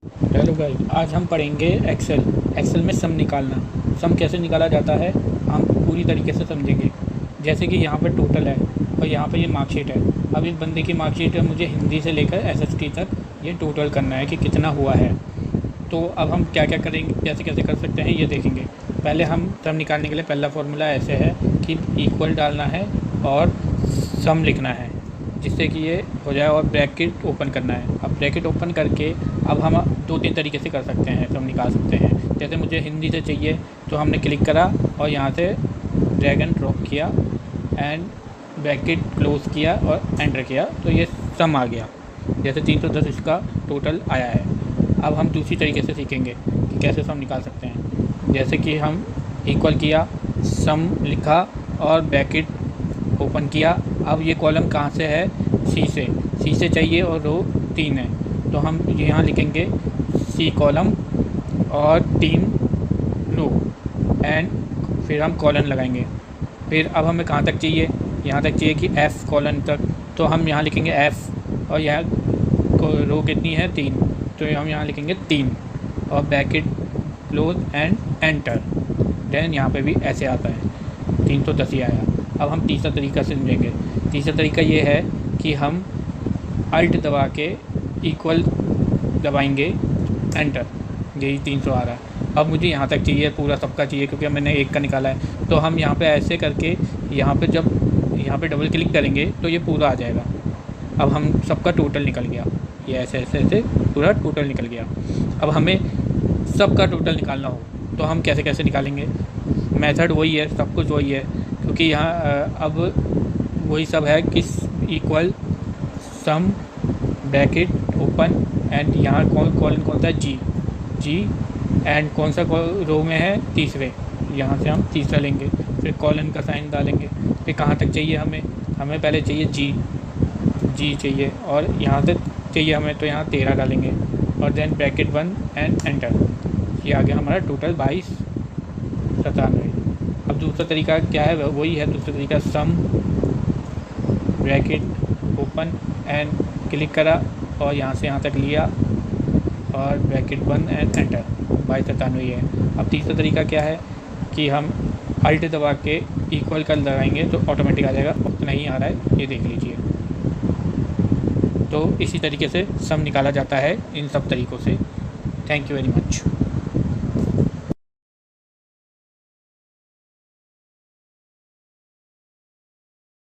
Hello guys, आज हम पढ़ेंगे एक्सेल में सम निकालना। सम कैसे निकाला जाता है हम पूरी तरीके से समझेंगे। जैसे कि यहाँ पर टोटल है और यहाँ पर ये मार्कशीट है। अब इस बंदे की मार्कशीट है, मुझे हिंदी से लेकर एसएसटी तक ये टोटल करना है कि कितना हुआ है। तो अब हम क्या क्या करेंगे, कैसे कैसे कर सकते हैं ये देखेंगे। पहले हम सम निकालने के लिए पहला फॉर्मूला ऐसे है कि इक्वल डालना है और सम लिखना है जिससे कि ये हो जाए, और ब्रैकेट ओपन करना है। अब ब्रैकेट ओपन करके अब हम 2-3 तरीके से कर सकते हैं, सम निकाल सकते हैं। जैसे मुझे हिंदी से चाहिए तो हमने क्लिक करा और यहाँ से ड्रैग एंड ड्रॉप किया एंड ब्रैकेट क्लोज़ किया और एंटर किया तो ये सम आ गया। जैसे 310 इसका टोटल आया है। अब हम दूसरी तरीके से सीखेंगे कि कैसे सम निकाल सकते हैं। जैसे कि हम इक्वल किया, सम लिखा और ब्रैकेट ओपन किया। अब ये कॉलम कहाँ से है, सी से चाहिए और रो 3 है तो हम यहाँ लिखेंगे सी कॉलम और 3 रो एंड फिर हम कॉलन लगाएंगे। फिर अब हमें कहाँ तक चाहिए, यहाँ तक चाहिए कि एफ़ कॉलन तक, तो हम यहाँ लिखेंगे एफ़ और यहाँ रो कितनी है 3 तो हम यहाँ लिखेंगे 3 और bracket close and enter. Then यहाँ पे भी ऐसे आता है 310 ही आया। अब हम तीसरा तरीका समझेंगे। तीसरा तरीका ये है कि हम अल्ट दबा के इक्वल दबाएंगे, एंटर, यही 300 आ रहा है। अब मुझे यहाँ तक चाहिए, पूरा सबका चाहिए क्योंकि मैंने एक का निकाला है। तो हम यहाँ पे ऐसे करके यहाँ पे जब यहाँ पे डबल क्लिक करेंगे तो ये पूरा आ जाएगा। अब हम सबका टोटल निकल गया, ये ऐसे ऐसे ऐसे पूरा टोटल निकल गया। अब हमें सबका टोटल निकालना हो तो हम कैसे कैसे निकालेंगे। मेथड वही है, सब कुछ वही है क्योंकि यहाँ अब वही सब है कि equal some bracket open and यहाँ कॉलन कौन सा है, जी एंड कौन सा रो में है, तीसरे, यहाँ से हम तीसरा लेंगे। फिर कॉलन का साइन डालेंगे। फिर कहाँ तक चाहिए हमें पहले चाहिए जी चाहिए और यहाँ से चाहिए हमें तो यहाँ 13 डालेंगे और देन ब्रैकेट 1 एंड एंटर। ये आ गया हमारा टोटल 2297। अब दूसरा तरीका क्या है, वही है दूसरा तरीका, सम ब्रैकेट ओपन एंड क्लिक करा और यहाँ से यहाँ तक लिया और ब्रैकेट 1 एंड एंटर, 2297 है। अब तीसरा तरीका क्या है कि हम अल्ट दबा के इक्वल कर लगाएंगे तो ऑटोमेटिक आ जाएगा। उतना ही आ रहा है, ये देख लीजिए। तो इसी तरीके से सम निकाला जाता है इन सब तरीक़ों से। Thank you very much.